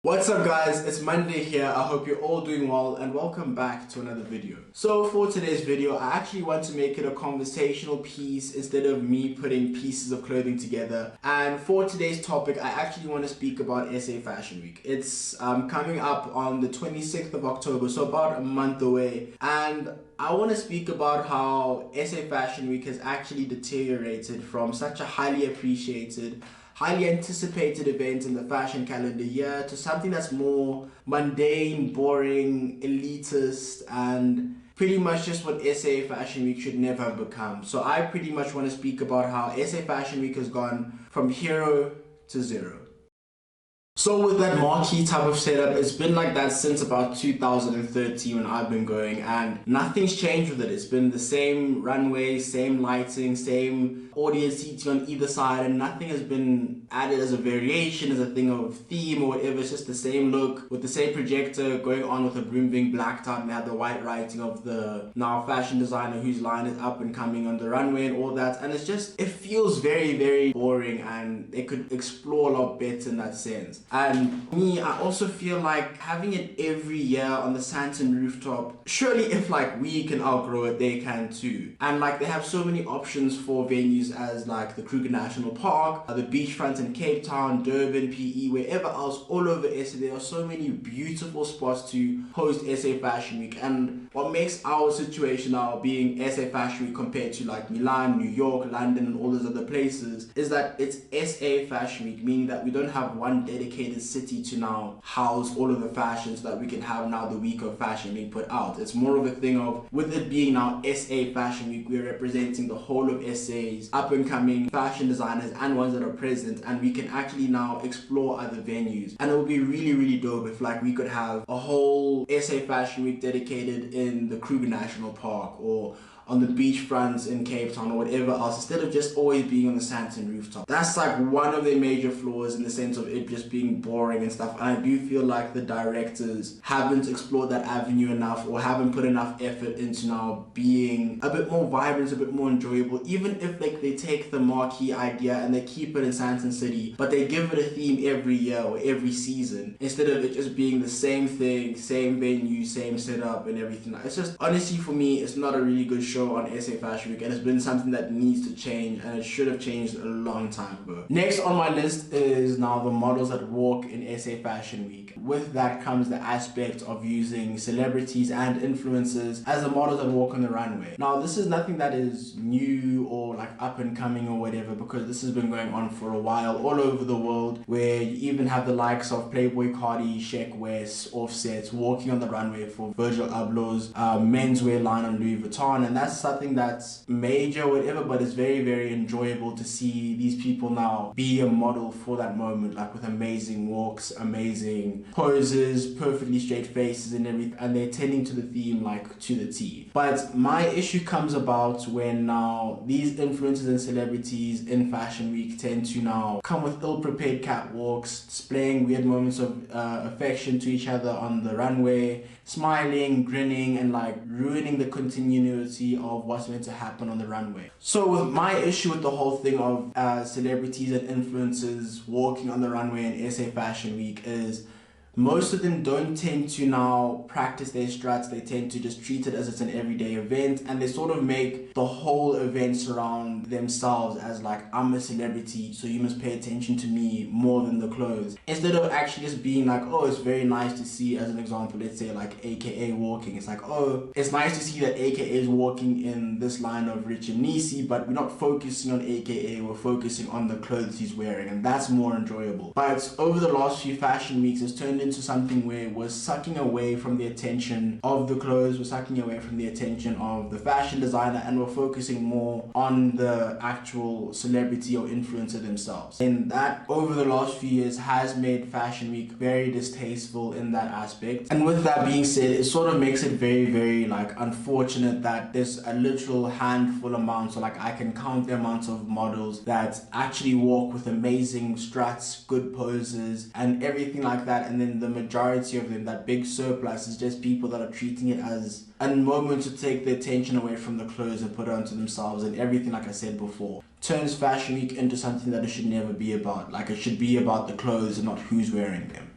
What's up guys, it's Monday here. I hope you're all doing well and welcome back to another video. So for today's video, I actually want to make it a conversational piece instead of me putting pieces of clothing together. And for today's topic, I actually want to speak about SA Fashion Week. It's coming up on the 26th of October, so about a month away. And I want to speak about how SA Fashion Week has actually deteriorated from such a highly appreciated, highly anticipated event in the fashion calendar year to something that's more mundane, boring, elitist, and pretty much just what SA Fashion Week should never have become. So I pretty much want to speak about how SA Fashion Week has gone from hero to zero. So with that marquee type of setup, it's been like that since about 2013 when I've been going, and nothing's changed with it. It's been the same runway, same lighting, same audience seating on either side, and nothing has been added as a variation, as a thing of theme or whatever. It's just the same look with the same projector going on with a broom being blacked out, and they have the white writing of the now fashion designer whose line is up and coming on the runway and all that. And it's just, it feels very, very boring, and they could explore a lot better in that sense. And me, I also feel like having it every year on the Santon rooftop, surely if like we can outgrow it, they can too. And like they have so many options for venues as like the Kruger National Park, the beachfront in Cape Town, Durban, PE, wherever else, all over SA. There are so many beautiful spots to host SA Fashion Week. And what makes our situation now being SA Fashion Week compared to like Milan, New York, London, and all those other places is that it's SA Fashion Week, meaning that we don't have one dedicated city to now house all of the fashions that we can have now the week of fashion being put out. It's more of a thing of, with it being now SA Fashion Week, we're representing the whole of SA's up and coming fashion designers and ones that are present, and we can actually now explore other venues. And it would be really, really dope if like we could have a whole SA Fashion Week dedicated in the Kruger National Park or on the beachfronts in Cape Town or whatever else, instead of just always being on the Santon rooftop. That's like one of their major flaws in the sense of it just being boring and stuff. And I do feel like the directors haven't explored that avenue enough, or haven't put enough effort into now being a bit more vibrant, a bit more enjoyable. Even if like they take the marquee idea and they keep it in Santon City, but they give it a theme every year or every season, instead of it just being the same thing, same venue, same setup and everything. It's just, honestly for me, it's not a really good show on SA Fashion Week, and it's been something that needs to change, and it should have changed a long time ago. Next on my list is now the models that walk in SA Fashion Week. With that comes the aspect of using celebrities and influencers as the models that walk on the runway. Now this is nothing that is new or like up and coming or whatever, because this has been going on for a while all over the world, where you even have the likes of Playboy Cardi, Sheck West, Offset walking on the runway for Virgil Abloh's menswear line on Louis Vuitton. And that's something that's major or whatever, but it's very, very enjoyable to see these people now be a model for that moment, like with amazing walks, amazing poses, perfectly straight faces and everything, and they're tending to the theme like to the T. But my issue comes about when now these influencers and celebrities in Fashion Week tend to now come with ill-prepared catwalks, displaying weird moments of affection to each other on the runway, smiling, grinning, and like ruining the continuity of what's meant to happen on the runway. So with my issue with the whole thing of celebrities and influencers walking on the runway in SA Fashion Week is most of them don't tend to now practice their struts. They tend to just treat it as it's an everyday event, and they sort of make the whole event surround themselves as like, I'm a celebrity, so you must pay attention to me more than the clothes, instead of actually just being like, oh, it's very nice to see, as an example, let's say like AKA walking. It's like, oh, it's nice to see that AKA is walking in this line of Rich and Nisi, but we're not focusing on AKA, we're focusing on the clothes he's wearing, and that's more enjoyable. But over the last few fashion weeks, it's turned into something where we're sucking away from the attention of the clothes, we're sucking away from the attention of the fashion designer, and we're focusing more on the actual celebrity or influencer themselves. And that over the last few years has made Fashion Week very distasteful in that aspect. And with that being said, it sort of makes it very, very like unfortunate that there's a literal handful amount, so like I can count the amounts of models that actually walk with amazing struts, good poses and everything like that, and then the majority of them, that big surplus, is just people that are treating it as a moment to take the attention away from the clothes and put it onto themselves and everything, like I said before. Turns Fashion Week into something that it should never be about. Like, it should be about the clothes and not who's wearing them.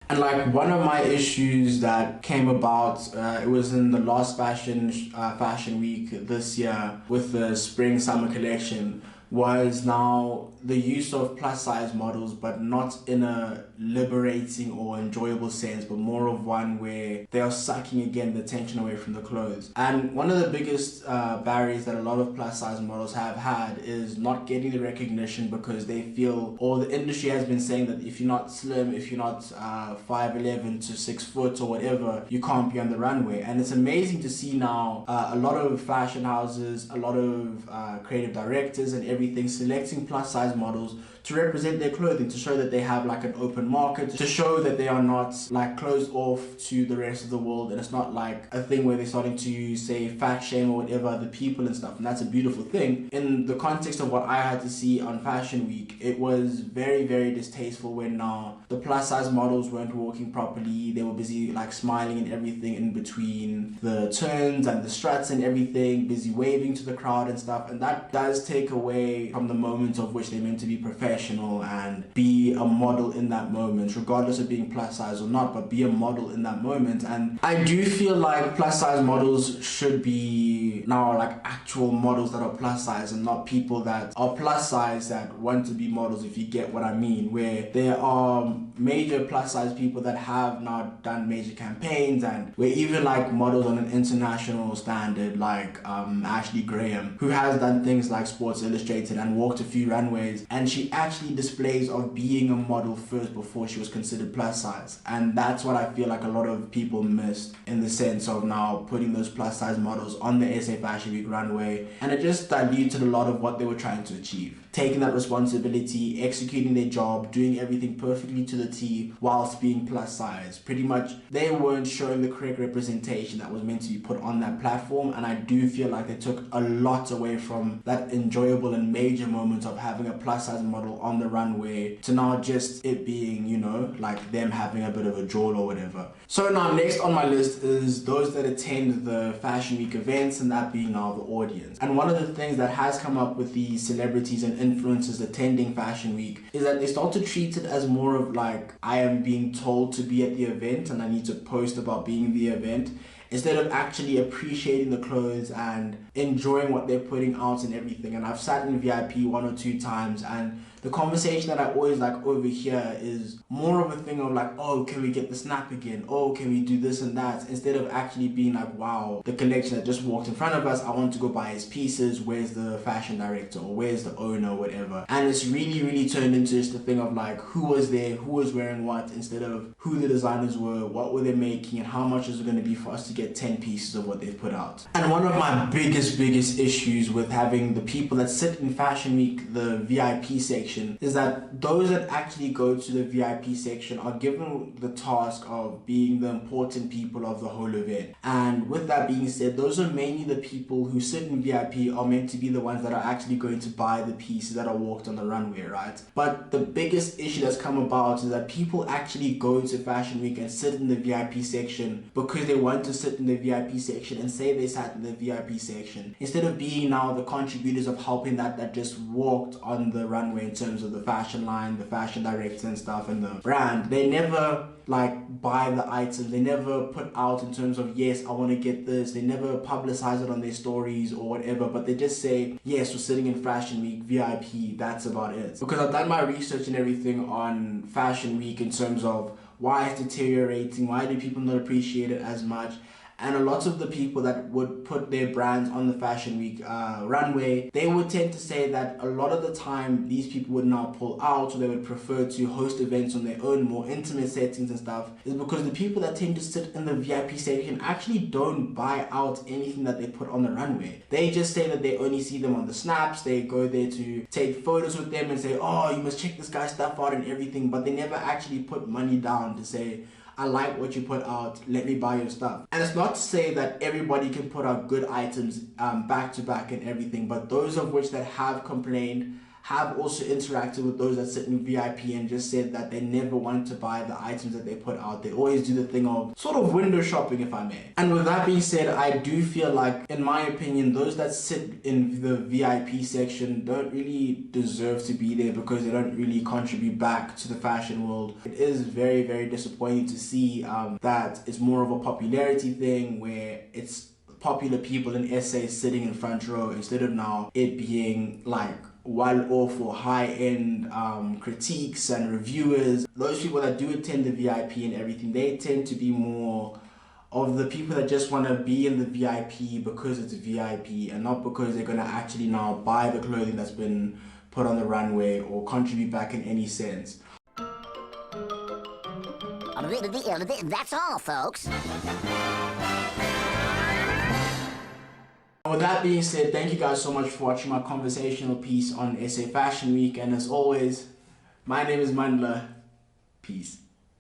And like, one of my issues that came about, it was in the last fashion week this year with the spring summer collection, was now the use of plus size models, but not in a liberating or enjoyable sense, but more of one where they are sucking again the attention away from the clothes. And one of the biggest barriers that a lot of plus size models have had is not getting the recognition, because they feel, or the industry has been saying, that if you're not slim, if you're not 5'11" to 6 foot or whatever, you can't be on the runway. And it's amazing to see now a lot of fashion houses, a lot of creative directors and everything selecting plus size models to represent their clothing, to show that they have like an open market, to show that they are not like closed off to the rest of the world, and it's not like a thing where they're starting to say fat shame or whatever other people and stuff. And that's a beautiful thing. In the context of what I had to see on Fashion Week, it was very, very distasteful when now the plus size models weren't walking properly. They were busy like smiling and everything in between the turns and the struts and everything, busy waving to the crowd and stuff. And that does take away from the moment of which they're meant to be professional and be a model in that moment, regardless of being plus size or not, but be a model in that moment. And I do feel like plus size models should be now like actual models that are plus size, and not people that are plus size that want to be models, if you get what I mean, where there are major plus size people that have now done major campaigns, and we're even like models on an international standard, like Ashley Graham, who has done things like Sports Illustrated and walked a few runways, and she actually displays of being a model first before she was considered plus size. And that's what I feel like a lot of people missed, in the sense of now putting those plus size models on the SA Fashion Week runway, and it just diluted a lot of what they were trying to achieve. Taking that responsibility, executing their job, doing everything perfectly to the T whilst being plus size. Pretty much they weren't showing the correct representation that was meant to be put on that platform, and I do feel like they took a lot away from that enjoyable and major moment of having a plus size model on the runway to now just it being, you know, like them having a bit of a drawl or whatever. So now next on my list is those that attend the Fashion Week events, and that being now the audience. And one of the things that has come up with the celebrities and influencers attending Fashion Week is that they start to treat it as more of like, I am being told to be at the event and I need to post about being the event, instead of actually appreciating the clothes and enjoying what they're putting out and everything. And I've sat in VIP 1 or 2 times, and the conversation that I always like overhear is more of a thing of like, oh, can we get the snap again? Oh, can we do this and that? Instead of actually being like, wow, the collection that just walked in front of us, I want to go buy his pieces. Where's the fashion director, or where's the owner, or whatever? And it's really, really turned into just a thing of like, who was there, who was wearing what, instead of who the designers were, what were they making, and how much is it going to be for us to get 10 pieces of what they've put out. And one of my biggest issues with having the people that sit in Fashion Week, the VIP section, is that those that actually go to the VIP section are given the task of being the important people of the whole event. And with that being said, those are mainly the people who sit in VIP are meant to be the ones that are actually going to buy the pieces that are walked on the runway, right? But the biggest issue that's come about is that people actually go to Fashion Week and sit in the VIP section because they want to sit in the VIP section and say they sat in the VIP section, instead of being now the contributors of helping that just walked on the runway in terms of the fashion line, the fashion director and stuff, and the brand. They never like buy the items. They never put out in terms of, yes, I want to get this. They never publicize it on their stories or whatever, but they just say, yes, we're sitting in Fashion Week VIP. That's about it. Because I've done my research and everything on Fashion Week in terms of why it's deteriorating, why do people not appreciate it as much. And a lot of the people that would put their brands on the Fashion Week runway, they would tend to say that a lot of the time these people would now pull out, or they would prefer to host events on their own, more intimate settings and stuff, is because the people that tend to sit in the VIP section actually don't buy out anything that they put on the runway. They just say that they only see them on the snaps, they go there to take photos with them and say, oh, you must check this guy's stuff out and everything, but they never actually put money down to say, I like what you put out, let me buy your stuff. And it's not to say that everybody can put out good items back to back and everything, but those of which that have complained have also interacted with those that sit in VIP and just said that they never want to buy the items that they put out. They always do the thing of sort of window shopping, if I may. And with that being said, I do feel like, in my opinion, those that sit in the VIP section don't really deserve to be there because they don't really contribute back to the fashion world. It is very, very disappointing to see that it's more of a popularity thing where it's popular people in SA sitting in front row instead of now it being like well-off or high-end critiques and reviewers. Those people that do attend the VIP and everything, they tend to be more of the people that just want to be in the VIP because it's VIP and not because they're going to actually now buy the clothing that's been put on the runway or contribute back in any sense. That's all, folks. With that being said, thank you guys so much for watching my conversational piece on SA Fashion Week, and as always, my name is Mandla. Peace.